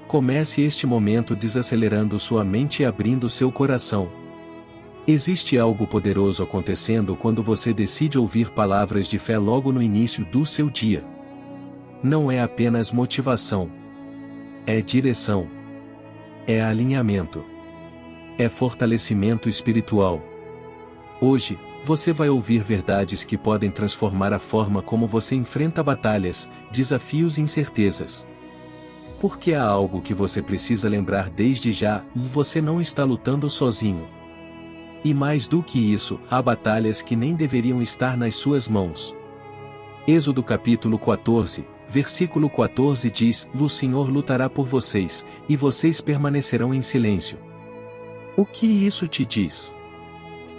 Comece este momento desacelerando sua mente e abrindo seu coração. Existe algo poderoso acontecendo quando você decide ouvir palavras de fé logo no início do seu dia. Não é apenas motivação. É direção. É alinhamento. É fortalecimento espiritual. Hoje, você vai ouvir verdades que podem transformar a forma como você enfrenta batalhas, desafios e incertezas. Porque há algo que você precisa lembrar desde já: você não está lutando sozinho. E mais do que isso, há batalhas que nem deveriam estar nas suas mãos. Êxodo capítulo 14, versículo 14 diz: O Senhor lutará por vocês, e vocês permanecerão em silêncio. O que isso te diz?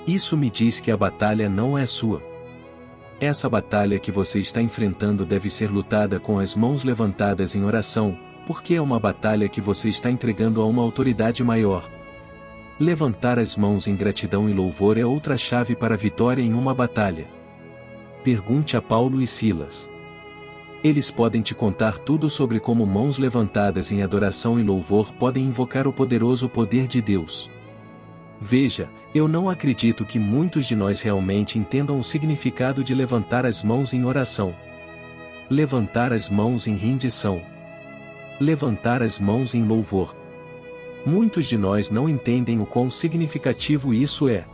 Isso me diz que a batalha não é sua. Essa batalha que você está enfrentando deve ser lutada com as mãos levantadas em oração, porque é uma batalha que você está entregando a uma autoridade maior. Levantar as mãos em gratidão e louvor é outra chave para a vitória em uma batalha. Pergunte a Paulo e Silas. Eles podem te contar tudo sobre como mãos levantadas em adoração e louvor podem invocar o poderoso poder de Deus. Veja, eu não acredito que muitos de nós realmente entendam o significado de levantar as mãos em oração. Levantar as mãos em rendição. Levantar as mãos em louvor. Muitos de nós não entendem o quão significativo isso é.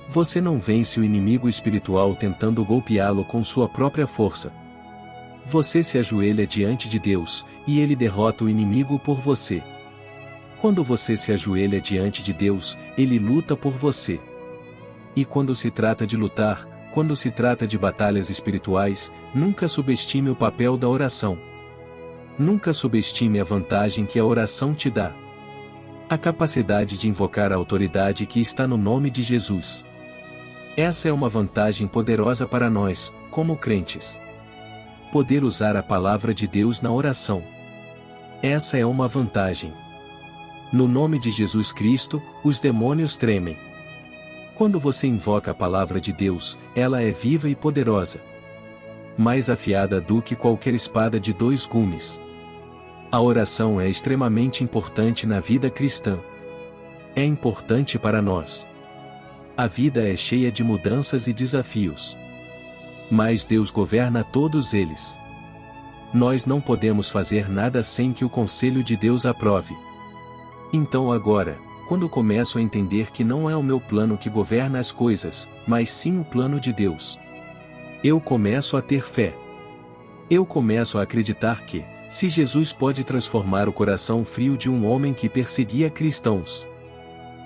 Você não vence o inimigo espiritual tentando golpeá-lo com sua própria força. Você se ajoelha diante de Deus, e Ele derrota o inimigo por você. Quando você se ajoelha diante de Deus, Ele luta por você. E quando se trata de lutar, quando se trata de batalhas espirituais, nunca subestime o papel da oração. Nunca subestime a vantagem que a oração te dá. A capacidade de invocar a autoridade que está no nome de Jesus. Essa é uma vantagem poderosa para nós, como crentes. Poder usar a palavra de Deus na oração. Essa é uma vantagem. No nome de Jesus Cristo, os demônios tremem. Quando você invoca a palavra de Deus, ela é viva e poderosa. Mais afiada do que qualquer espada de 2 gumes. A oração é extremamente importante na vida cristã. É importante para nós. A vida é cheia de mudanças e desafios. Mas Deus governa todos eles. Nós não podemos fazer nada sem que o conselho de Deus aprove. Então agora, quando começo a entender que não é o meu plano que governa as coisas, mas sim o plano de Deus, eu começo a ter fé. Eu começo a acreditar que, se Jesus pode transformar o coração frio de um homem que perseguia cristãos,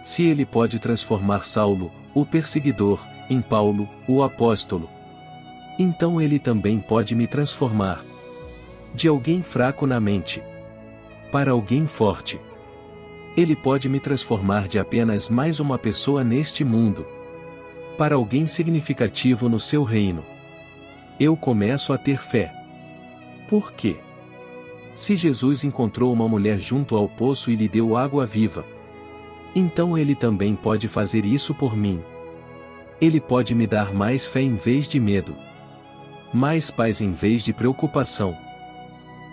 se ele pode transformar Saulo, o perseguidor, em Paulo, o apóstolo, então ele também pode me transformar de alguém fraco na mente para alguém forte. Ele pode me transformar de apenas mais uma pessoa neste mundo para alguém significativo no seu reino. Eu começo a ter fé. Por quê? Se Jesus encontrou uma mulher junto ao poço e lhe deu água viva, então ele também pode fazer isso por mim. Ele pode me dar mais fé em vez de medo, mais paz em vez de preocupação,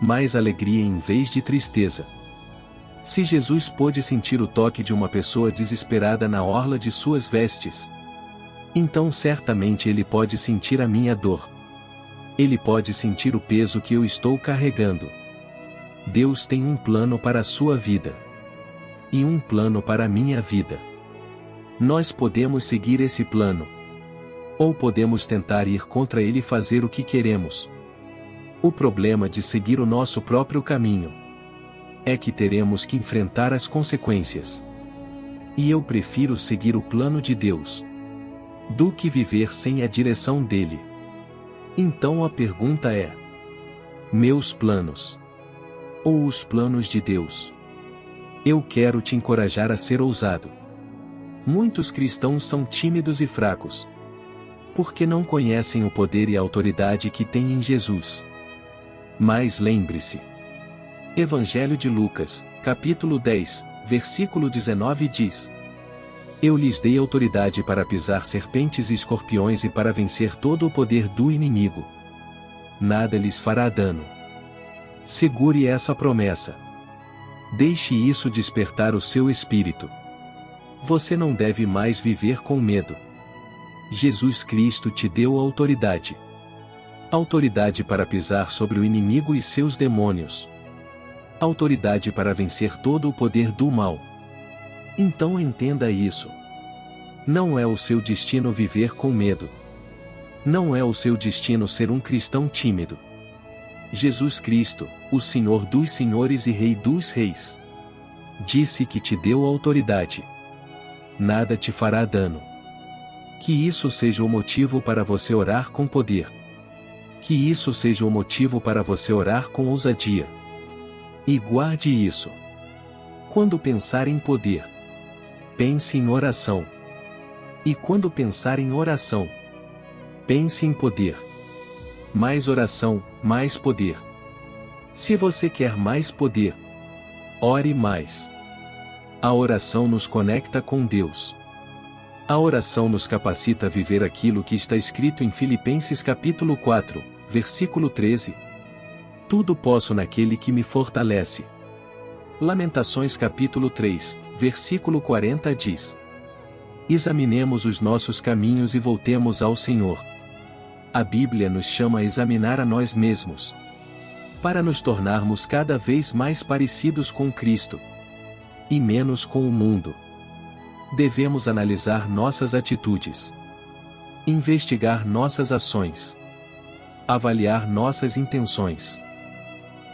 mais alegria em vez de tristeza. Se Jesus pôde sentir o toque de uma pessoa desesperada na orla de suas vestes, então certamente ele pode sentir a minha dor. Ele pode sentir o peso que eu estou carregando. Deus tem um plano para a sua vida. E um plano para a minha vida. Nós podemos seguir esse plano. Ou podemos tentar ir contra ele e fazer o que queremos. O problema de seguir o nosso próprio caminho é que teremos que enfrentar as consequências. E eu prefiro seguir o plano de Deus do que viver sem a direção dele. Então a pergunta é: meus planos ou os planos de Deus? Eu quero te encorajar a ser ousado. Muitos cristãos são tímidos e fracos, porque não conhecem o poder e a autoridade que têm em Jesus. Mas lembre-se. Evangelho de Lucas, capítulo 10, versículo 19 diz: Eu lhes dei autoridade para pisar serpentes e escorpiões e para vencer todo o poder do inimigo. Nada lhes fará dano. Segure essa promessa. Deixe isso despertar o seu espírito. Você não deve mais viver com medo. Jesus Cristo te deu autoridade. Autoridade para pisar sobre o inimigo e seus demônios. Autoridade para vencer todo o poder do mal. Então entenda isso. Não é o seu destino viver com medo. Não é o seu destino ser um cristão tímido. Jesus Cristo, o Senhor dos Senhores e Rei dos Reis, disse que te deu autoridade. Nada te fará dano. Que isso seja o motivo para você orar com poder. Que isso seja o motivo para você orar com ousadia. E guarde isso. Quando pensar em poder, pense em oração. E quando pensar em oração, pense em poder. Mais oração, mais poder. Se você quer mais poder, ore mais. A oração nos conecta com Deus. A oração nos capacita a viver aquilo que está escrito em Filipenses capítulo 4, versículo 13. Tudo posso naquele que me fortalece. Lamentações capítulo 3, versículo 40 diz: examinemos os nossos caminhos e voltemos ao Senhor. A Bíblia nos chama a examinar a nós mesmos, para nos tornarmos cada vez mais parecidos com Cristo, e menos com o mundo. Devemos analisar nossas atitudes, investigar nossas ações, avaliar nossas intenções.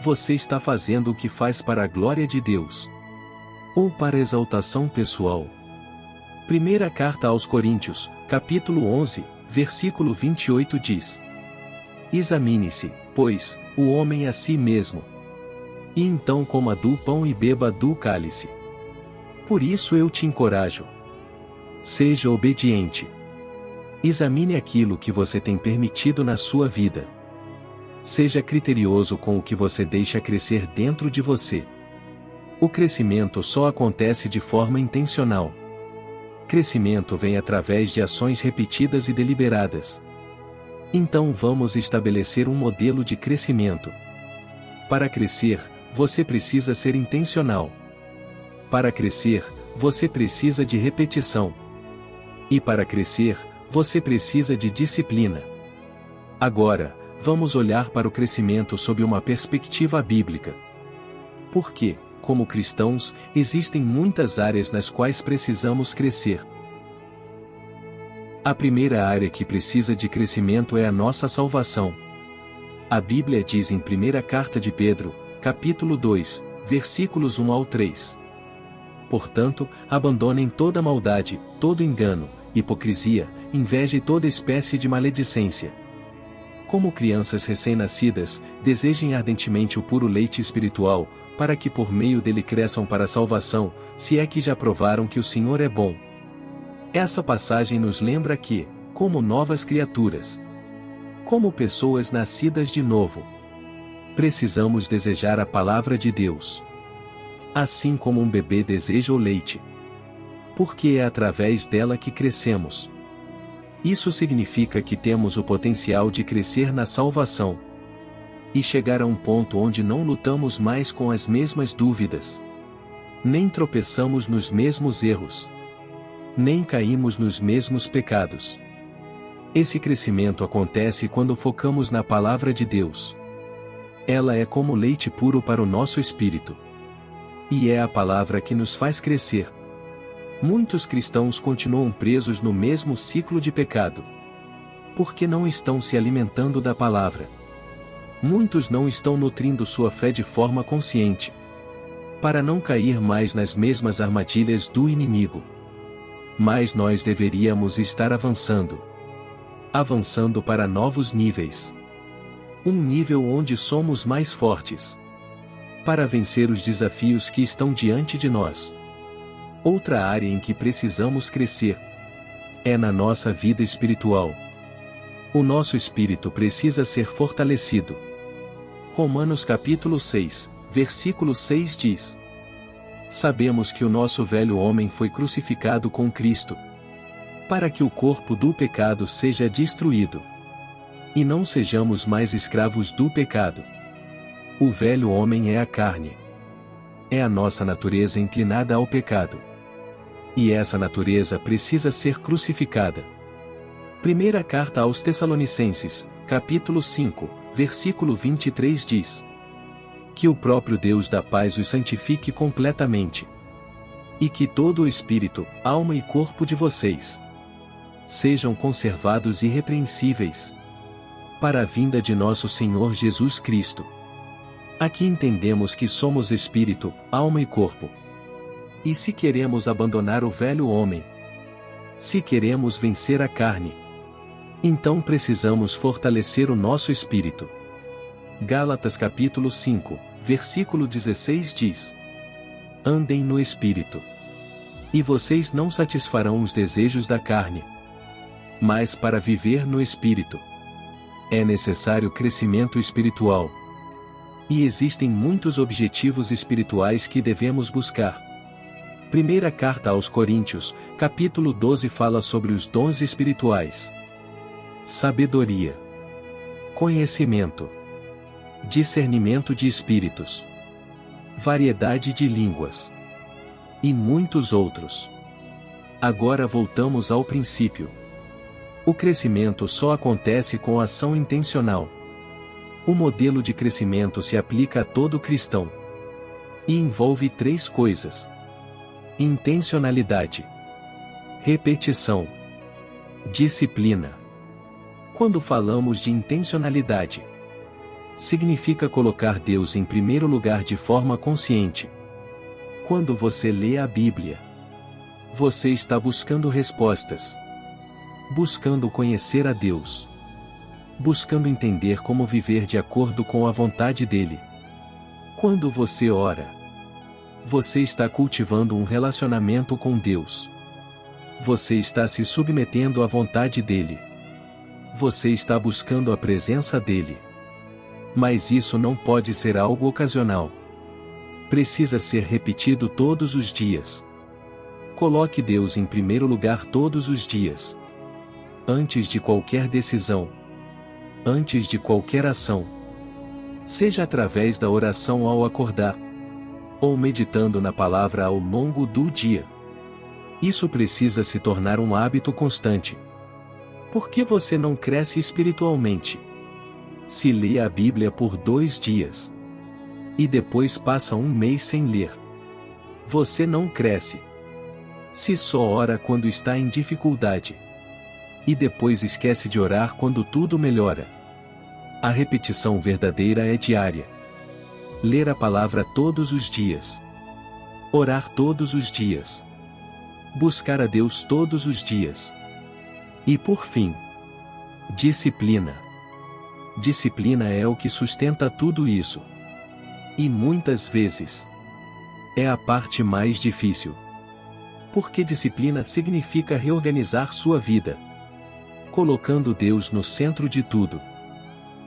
Você está fazendo o que faz para a glória de Deus, ou para a exaltação pessoal? Primeira carta aos Coríntios, capítulo 11, versículo 28 diz: examine-se, pois, o homem a si mesmo, e então coma do pão e beba do cálice. Por isso eu te encorajo. Seja obediente. Examine aquilo que você tem permitido na sua vida. Seja criterioso com o que você deixa crescer dentro de você. O crescimento só acontece de forma intencional. Crescimento vem através de ações repetidas e deliberadas. Então vamos estabelecer um modelo de crescimento. Para crescer, você precisa ser intencional. Para crescer, você precisa de repetição. E para crescer, você precisa de disciplina. Agora, vamos olhar para o crescimento sob uma perspectiva bíblica. Porque, como cristãos, existem muitas áreas nas quais precisamos crescer. A primeira área que precisa de crescimento é a nossa salvação. A Bíblia diz em 1ª Carta de Pedro, capítulo 2, versículos 1 ao 3. Portanto, abandonem toda maldade, todo engano, hipocrisia, inveja e toda espécie de maledicência. Como crianças recém-nascidas, desejem ardentemente o puro leite espiritual, para que por meio dele cresçam para a salvação, se é que já provaram que o Senhor é bom. Essa passagem nos lembra que, como novas criaturas, como pessoas nascidas de novo, precisamos desejar a palavra de Deus, assim como um bebê deseja o leite, porque é através dela que crescemos. Isso significa que temos o potencial de crescer na salvação e chegar a um ponto onde não lutamos mais com as mesmas dúvidas, nem tropeçamos nos mesmos erros, nem caímos nos mesmos pecados. Esse crescimento acontece quando focamos na palavra de Deus. Ela é como leite puro para o nosso espírito. E é a palavra que nos faz crescer. Muitos cristãos continuam presos no mesmo ciclo de pecado, porque não estão se alimentando da palavra. Muitos não estão nutrindo sua fé de forma consciente, para não cair mais nas mesmas armadilhas do inimigo. Mas nós deveríamos estar avançando para novos níveis. Um nível onde somos mais fortes, para vencer os desafios que estão diante de nós. Outra área em que precisamos crescer é na nossa vida espiritual. O nosso espírito precisa ser fortalecido. Romanos capítulo 6, versículo 6 diz: sabemos que o nosso velho homem foi crucificado com Cristo, para que o corpo do pecado seja destruído, e não sejamos mais escravos do pecado. O velho homem é a carne. é a nossa natureza inclinada ao pecado. E essa natureza precisa ser crucificada. Primeira carta aos Tessalonicenses, capítulo 5, versículo 23 diz: que o próprio Deus da paz os santifique completamente. E que todo o espírito, alma e corpo de vocês sejam conservados irrepreensíveis para a vinda de nosso Senhor Jesus Cristo. Aqui entendemos que somos espírito, alma e corpo. E se queremos abandonar o velho homem, se queremos vencer a carne, então precisamos fortalecer o nosso espírito. Gálatas capítulo 5, versículo 16 diz: andem no espírito, e vocês não satisfarão os desejos da carne. Mas para viver no espírito, é necessário crescimento espiritual. E existem muitos objetivos espirituais que devemos buscar. Primeira carta aos Coríntios, capítulo 12 fala sobre os dons espirituais: sabedoria, conhecimento, discernimento de espíritos, variedade de línguas e muitos outros. Agora voltamos ao princípio. O crescimento só acontece com ação intencional. O modelo de crescimento se aplica a todo cristão e envolve 3 coisas: intencionalidade, repetição, disciplina. Quando falamos de intencionalidade, significa colocar Deus em primeiro lugar de forma consciente. Quando você lê a Bíblia, você está buscando respostas, buscando conhecer a Deus, buscando entender como viver de acordo com a vontade dele. Quando você ora, você está cultivando um relacionamento com Deus. Você está se submetendo à vontade dele. Você está buscando a presença dele. Mas isso não pode ser algo ocasional. Precisa ser repetido todos os dias. Coloque Deus em primeiro lugar todos os dias. Antes de qualquer decisão. Antes de qualquer ação. Seja através da oração ao acordar, ou meditando na palavra ao longo do dia. Isso precisa se tornar um hábito constante. Por que você não cresce espiritualmente? Se lê a Bíblia por 2 dias e depois passa 1 mês sem ler, você não cresce. Se só ora quando está em dificuldade e depois esquece de orar quando tudo melhora, a repetição verdadeira é diária. Ler a palavra todos os dias, orar todos os dias, buscar a Deus todos os dias. E por fim, disciplina. Disciplina é o que sustenta tudo isso. E muitas vezes é a parte mais difícil. Porque disciplina significa reorganizar sua vida, colocando Deus no centro de tudo.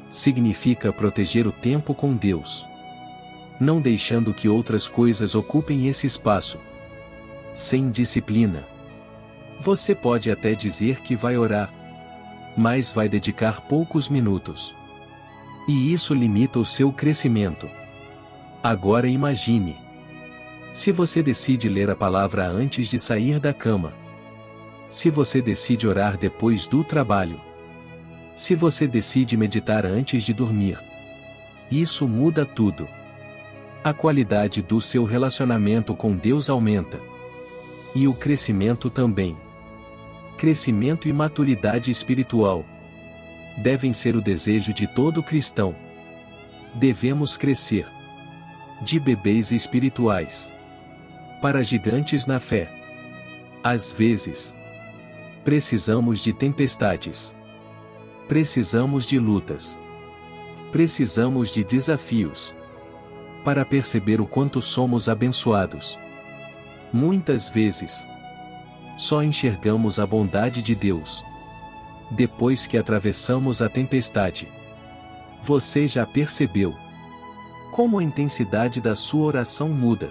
Significa proteger o tempo com Deus, não deixando que outras coisas ocupem esse espaço. Sem disciplina, você pode até dizer que vai orar, mas vai dedicar poucos minutos. E isso limita o seu crescimento. Agora imagine: se você decide ler a palavra antes de sair da cama, se você decide orar depois do trabalho, se você decide meditar antes de dormir, isso muda tudo. A qualidade do seu relacionamento com Deus aumenta. E o crescimento também. Crescimento e maturidade espiritual devem ser o desejo de todo cristão. Devemos crescer de bebês espirituais para gigantes na fé. Às vezes, precisamos de tempestades. Precisamos de lutas. Precisamos de desafios para perceber o quanto somos abençoados. Muitas vezes, só enxergamos a bondade de Deus depois que atravessamos a tempestade. Você já percebeu como a intensidade da sua oração muda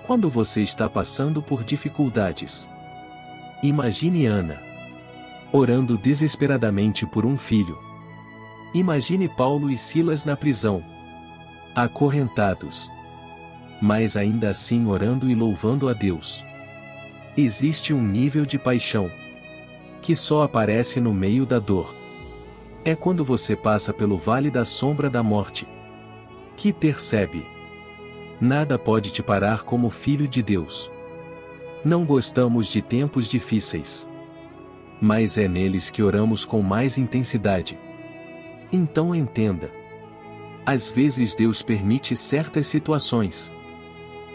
quando você está passando por dificuldades? Imagine Ana orando desesperadamente por um filho. Imagine Paulo e Silas na prisão, acorrentados, mas ainda assim orando e louvando a Deus. Existe um nível de paixão que só aparece no meio da dor. É quando você passa pelo vale da sombra da morte que percebe: nada pode te parar como filho de Deus. Não gostamos de tempos difíceis, mas é neles que oramos com mais intensidade. Então entenda: às vezes Deus permite certas situações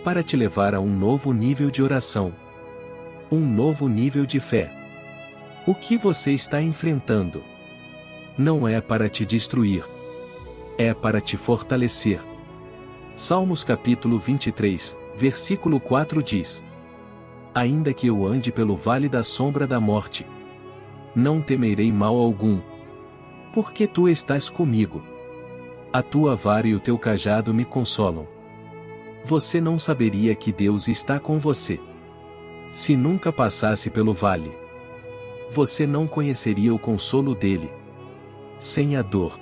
para te levar a um novo nível de oração, um novo nível de fé. O que você está enfrentando não é para te destruir, é para te fortalecer. Salmos capítulo 23, versículo 4 diz: ainda que eu ande pelo vale da sombra da morte, não temerei mal algum, porque tu estás comigo. A tua vara e o teu cajado me consolam. Você não saberia que Deus está com você se nunca passasse pelo vale. Você não conheceria o consolo dele sem a dor.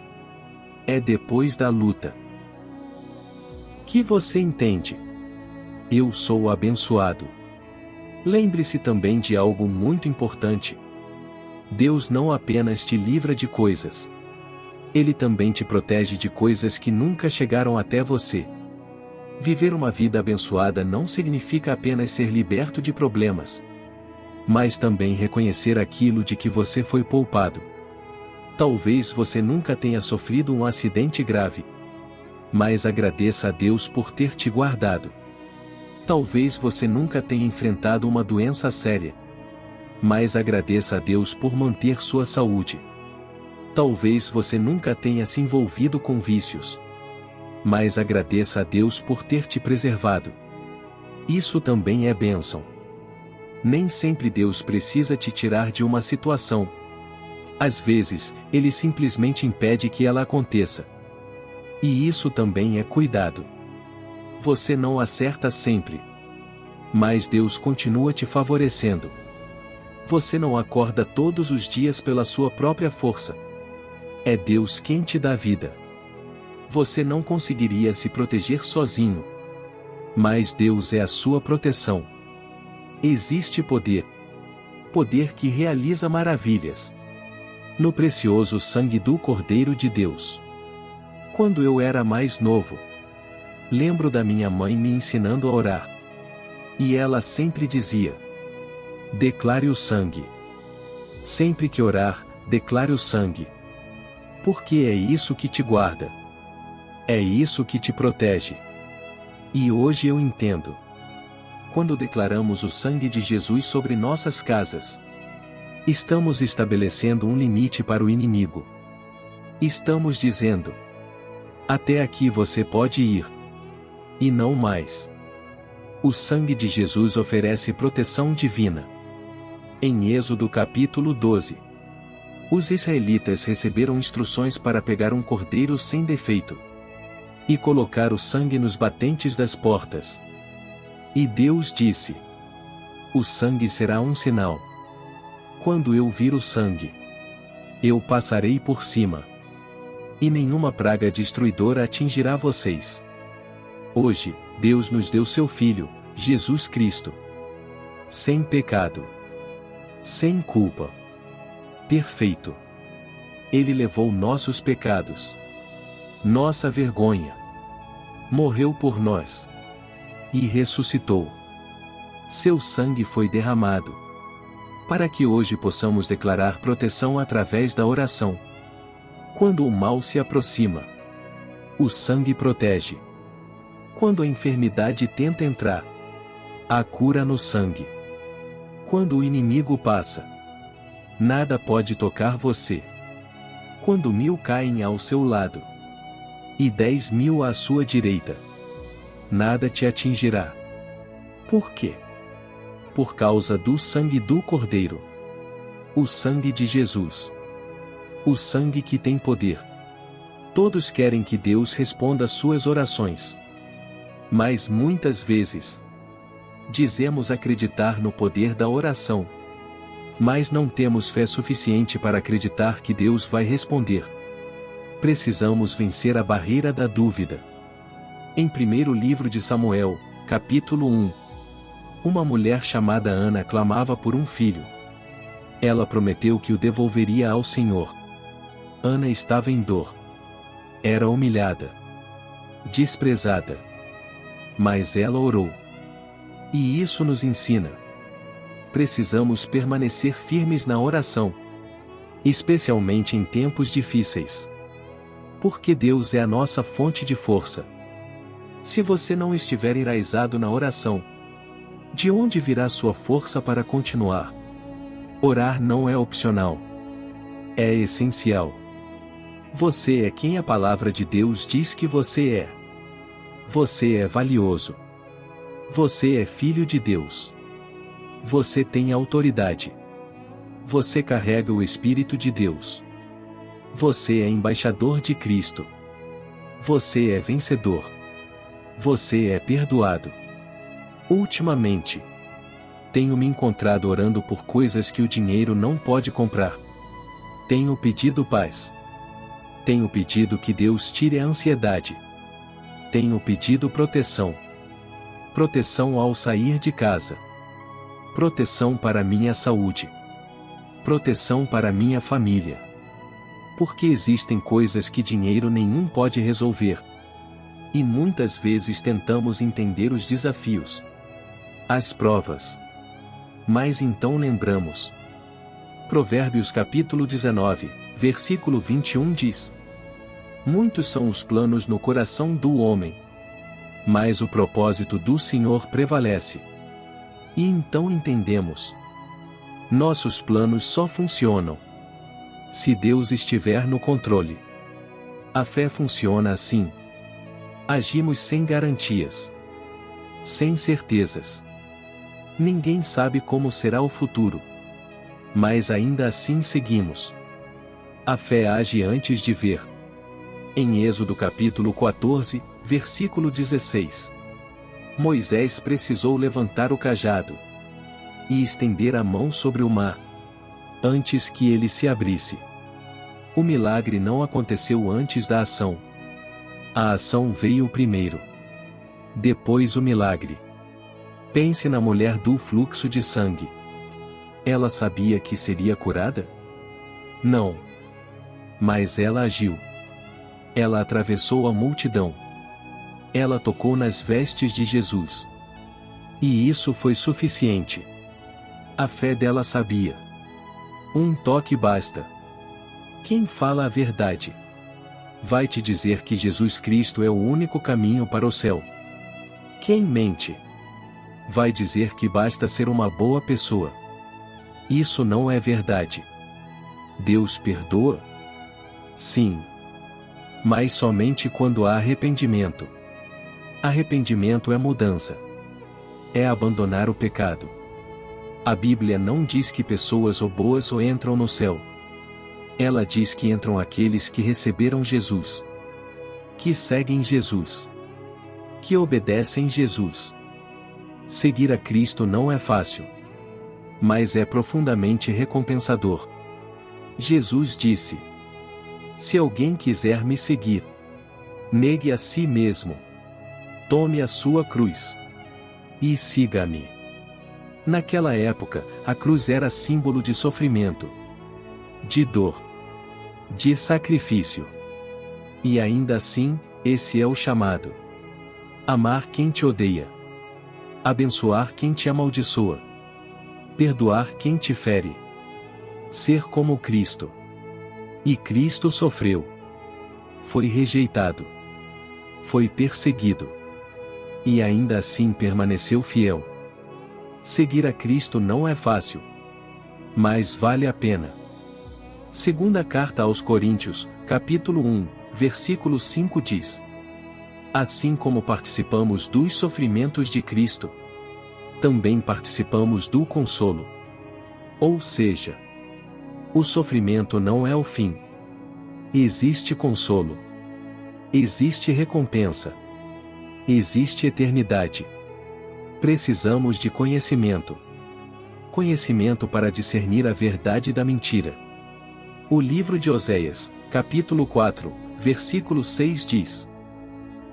É depois da luta que você entende: eu sou abençoado. Lembre-se também de algo muito importante: Deus não apenas te livra de coisas, Ele também te protege de coisas que nunca chegaram até você. Viver uma vida abençoada não significa apenas ser liberto de problemas, mas também reconhecer aquilo de que você foi poupado. Talvez você nunca tenha sofrido um acidente grave, mas agradeça a Deus por ter te guardado. Talvez você nunca tenha enfrentado uma doença séria, mas agradeça a Deus por manter sua saúde. Talvez você nunca tenha se envolvido com vícios, mas agradeça a Deus por ter te preservado. Isso também é bênção. Nem sempre Deus precisa te tirar de uma situação. Às vezes, Ele simplesmente impede que ela aconteça. E isso também é cuidado. Você não acerta sempre, mas Deus continua te favorecendo. Você não acorda todos os dias pela sua própria força. É Deus quem te dá vida. Você não conseguiria se proteger sozinho, mas Deus é a sua proteção. Existe poder que realiza maravilhas no precioso sangue do Cordeiro de Deus. Quando eu era mais novo, lembro da minha mãe me ensinando a orar. E ela sempre dizia: declare o sangue. Sempre que orar, declare o sangue. Porque é isso que te guarda. É isso que te protege. E hoje eu entendo. Quando declaramos o sangue de Jesus sobre nossas casas, estamos estabelecendo um limite para o inimigo. Estamos dizendo: até aqui você pode ir, e não mais. O sangue de Jesus oferece proteção divina. Em Êxodo capítulo 12, os israelitas receberam instruções para pegar um cordeiro sem defeito e colocar o sangue nos batentes das portas. E Deus disse: o sangue será um sinal. Quando eu vir o sangue, eu passarei por cima, e nenhuma praga destruidora atingirá vocês. Hoje, Deus nos deu seu Filho, Jesus Cristo, sem pecado, sem culpa, perfeito. Ele levou nossos pecados, nossa vergonha, morreu por nós e ressuscitou. Seu sangue foi derramado para que hoje possamos declarar proteção através da oração. Quando o mal se aproxima, o sangue protege. Quando a enfermidade tenta entrar, há cura no sangue. Quando o inimigo passa, nada pode tocar você. Quando 1000 caem ao seu lado e 10.000 à sua direita, nada te atingirá. Por quê? Por causa do sangue do Cordeiro. O sangue de Jesus. O sangue que tem poder. Todos querem que Deus responda suas orações. Mas muitas vezes, dizemos acreditar no poder da oração, mas não temos fé suficiente para acreditar que Deus vai responder. Precisamos vencer a barreira da dúvida. Em primeiro livro de Samuel, capítulo 1. Uma mulher chamada Ana clamava por um filho. Ela prometeu que o devolveria ao Senhor. Ana estava em dor. Era humilhada. Desprezada. Mas ela orou. E isso nos ensina. Precisamos permanecer firmes na oração. Especialmente em tempos difíceis. Porque Deus é a nossa fonte de força. Se você não estiver enraizado na oração, de onde virá sua força para continuar? Orar não é opcional. É essencial. Você é quem a palavra de Deus diz que você é. Você é valioso. Você é filho de Deus. Você tem autoridade. Você carrega o Espírito de Deus. Você é embaixador de Cristo. Você é vencedor. Você é perdoado. Ultimamente, tenho me encontrado orando por coisas que o dinheiro não pode comprar. Tenho pedido paz. Tenho pedido que Deus tire a ansiedade. Tenho pedido proteção. Proteção ao sair de casa. Proteção para minha saúde. Proteção para minha família. Porque existem coisas que dinheiro nenhum pode resolver. E muitas vezes tentamos entender os desafios, as provas. Mas então lembramos. Provérbios capítulo 19, versículo 21 diz: Muitos são os planos no coração do homem, mas o propósito do Senhor prevalece. E então entendemos. Nossos planos só funcionam se Deus estiver no controle. A fé funciona assim. Agimos sem garantias. Sem certezas. Ninguém sabe como será o futuro. Mas ainda assim seguimos. A fé age antes de ver. Em Êxodo capítulo 14, versículo 16. Moisés precisou levantar o cajado e estender a mão sobre o mar, antes que ele se abrisse. O milagre não aconteceu antes da ação. A ação veio primeiro. Depois o milagre. Pense na mulher do fluxo de sangue. Ela sabia que seria curada? Não. Mas ela agiu. Ela atravessou a multidão. Ela tocou nas vestes de Jesus. E isso foi suficiente. A fé dela sabia. Um toque basta. Quem fala a verdade vai te dizer que Jesus Cristo é o único caminho para o céu. Quem mente vai dizer que basta ser uma boa pessoa. Isso não é verdade. Deus perdoa? Sim. Mas somente quando há arrependimento. Arrependimento é mudança. É abandonar o pecado. A Bíblia não diz que pessoas ou boas ou entram no céu. Ela diz que entram aqueles que receberam Jesus, que seguem Jesus, que obedecem Jesus. Seguir a Cristo não é fácil, mas é profundamente recompensador. Jesus disse: Se alguém quiser me seguir, negue a si mesmo, tome a sua cruz e siga-me. Naquela época, a cruz era símbolo de sofrimento, de dor, de sacrifício. E ainda assim, esse é o chamado. Amar quem te odeia. Abençoar quem te amaldiçoa. Perdoar quem te fere. Ser como Cristo. E Cristo sofreu. Foi rejeitado. Foi perseguido. E ainda assim permaneceu fiel. Seguir a Cristo não é fácil. Mas vale a pena. Segunda carta aos Coríntios, capítulo 1, versículo 5 diz: Assim como participamos dos sofrimentos de Cristo, também participamos do consolo. Ou seja, o sofrimento não é o fim. Existe consolo. Existe recompensa. Existe eternidade. Precisamos de conhecimento. Conhecimento para discernir a verdade da mentira. O livro de Oséias, capítulo 4, versículo 6 diz: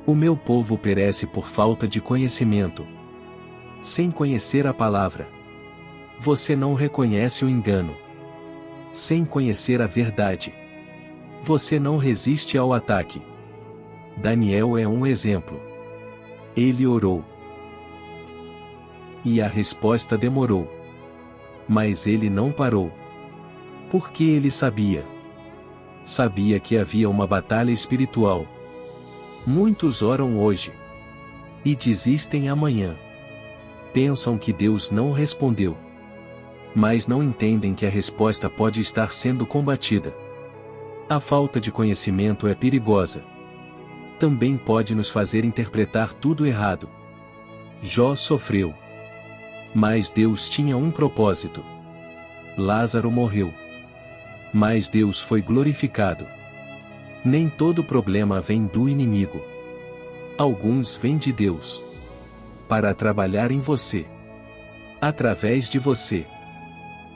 O meu povo perece por falta de conhecimento. Sem conhecer a palavra, você não reconhece o engano. Sem conhecer a verdade, você não resiste ao ataque. Daniel é um exemplo. Ele orou. E a resposta demorou. Mas ele não parou. Porque ele sabia. Sabia que havia uma batalha espiritual. Muitos oram hoje. E desistem amanhã. Pensam que Deus não respondeu. Mas não entendem que a resposta pode estar sendo combatida. A falta de conhecimento é perigosa. Também pode nos fazer interpretar tudo errado. Jó sofreu. Mas Deus tinha um propósito. Lázaro morreu. Mas Deus foi glorificado. Nem todo problema vem do inimigo. Alguns vêm de Deus. Para trabalhar em você. Através de você.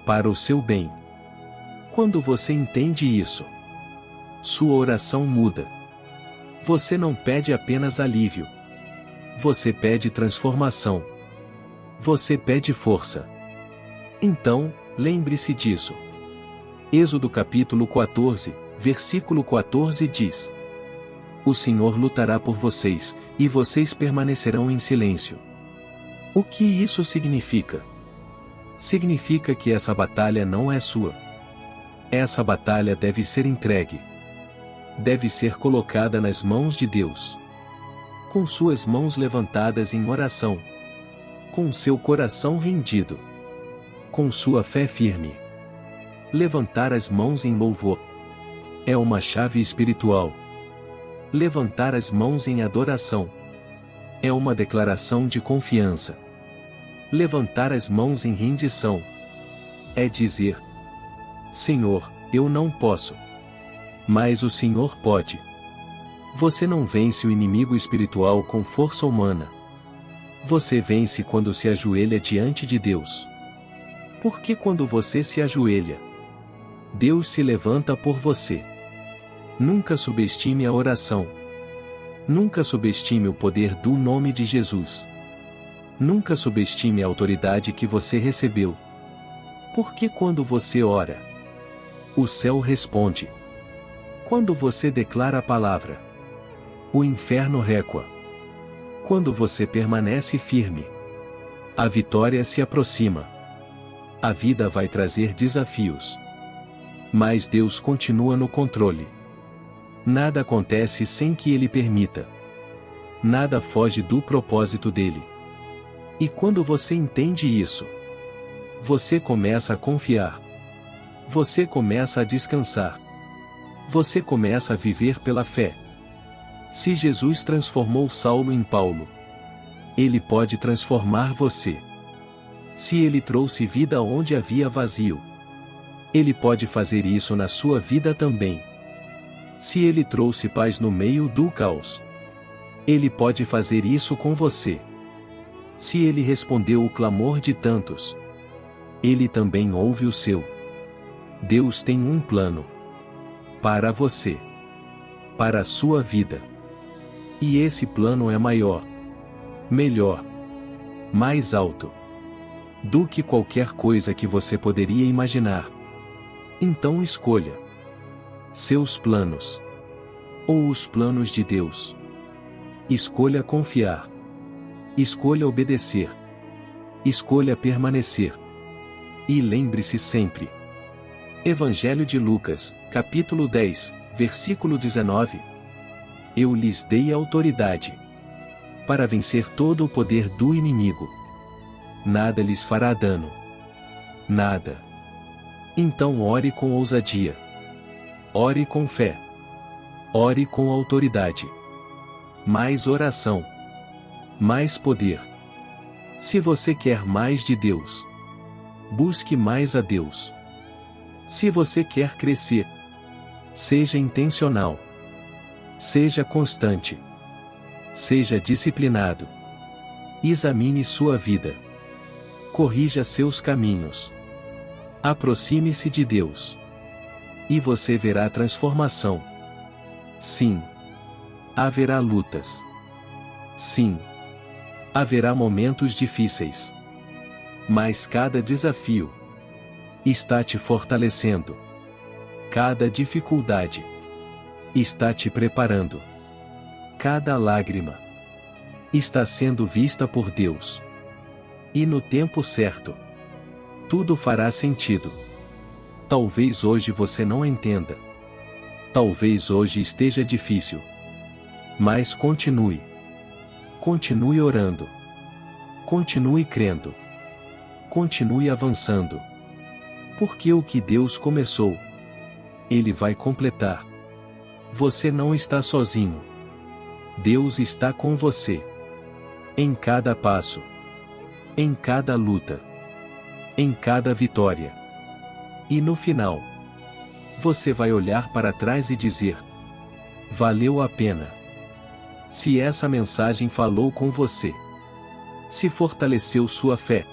Para o seu bem. Quando você entende isso, sua oração muda. Você não pede apenas alívio. Você pede transformação. Você pede força. Então, lembre-se disso. Êxodo capítulo 14, versículo 14 diz: O Senhor lutará por vocês, e vocês permanecerão em silêncio. O que isso significa? Significa que essa batalha não é sua. Essa batalha deve ser entregue. Deve ser colocada nas mãos de Deus. Com suas mãos levantadas em oração. Com seu coração rendido. Com sua fé firme. Levantar as mãos em louvor. É uma chave espiritual. Levantar as mãos em adoração. É uma declaração de confiança. Levantar as mãos em rendição. É dizer: Senhor, eu não posso. Mas o Senhor pode. Você não vence o inimigo espiritual com força humana. Você vence quando se ajoelha diante de Deus. Porque quando você se ajoelha, Deus se levanta por você. Nunca subestime a oração. Nunca subestime o poder do nome de Jesus. Nunca subestime a autoridade que você recebeu. Porque quando você ora, o céu responde. Quando você declara a palavra, o inferno recua. Quando você permanece firme, a vitória se aproxima. A vida vai trazer desafios. Mas Deus continua no controle. Nada acontece sem que Ele permita. Nada foge do propósito dele. E quando você entende isso, você começa a confiar. Você começa a descansar. Você começa a viver pela fé. Se Jesus transformou Saulo em Paulo, Ele pode transformar você. Se Ele trouxe vida onde havia vazio, Ele pode fazer isso na sua vida também. Se Ele trouxe paz no meio do caos, Ele pode fazer isso com você. Se Ele respondeu o clamor de tantos, Ele também ouve o seu. Deus tem um plano para você, para a sua vida. E esse plano é maior, melhor, mais alto do que qualquer coisa que você poderia imaginar. Então escolha seus planos ou os planos de Deus. Escolha confiar. Escolha obedecer. Escolha permanecer. E lembre-se sempre. Evangelho de Lucas, capítulo 10, versículo 19. Eu lhes dei autoridade para vencer todo o poder do inimigo. Nada lhes fará dano. Nada. Então ore com ousadia. Ore com fé. Ore com autoridade. Mais oração. Mais poder. Se você quer mais de Deus, busque mais a Deus. Se você quer crescer, seja intencional. Seja constante. Seja disciplinado. Examine sua vida. Corrija seus caminhos. Aproxime-se de Deus. E você verá transformação. Sim. Haverá lutas. Sim. Haverá momentos difíceis. Mas cada desafio está te fortalecendo. Cada dificuldade está te preparando. Cada lágrima está sendo vista por Deus. E no tempo certo, tudo fará sentido. Talvez hoje você não entenda. Talvez hoje esteja difícil. Mas continue. Continue orando. Continue crendo. Continue avançando. Porque o que Deus começou, Ele vai completar. Você não está sozinho. Deus está com você. Em cada passo. Em cada luta. Em cada vitória. E no final, você vai olhar para trás e dizer: valeu a pena. Se essa mensagem falou com você, se fortaleceu sua fé,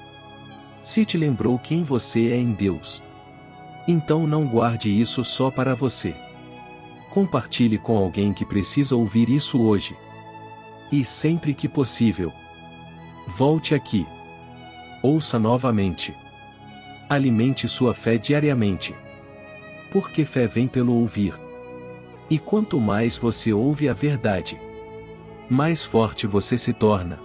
se te lembrou quem você é em Deus, então não guarde isso só para você. Compartilhe com alguém que precisa ouvir isso hoje. E sempre que possível, volte aqui. Ouça novamente. Alimente sua fé diariamente. Porque fé vem pelo ouvir. E quanto mais você ouve a verdade, mais forte você se torna.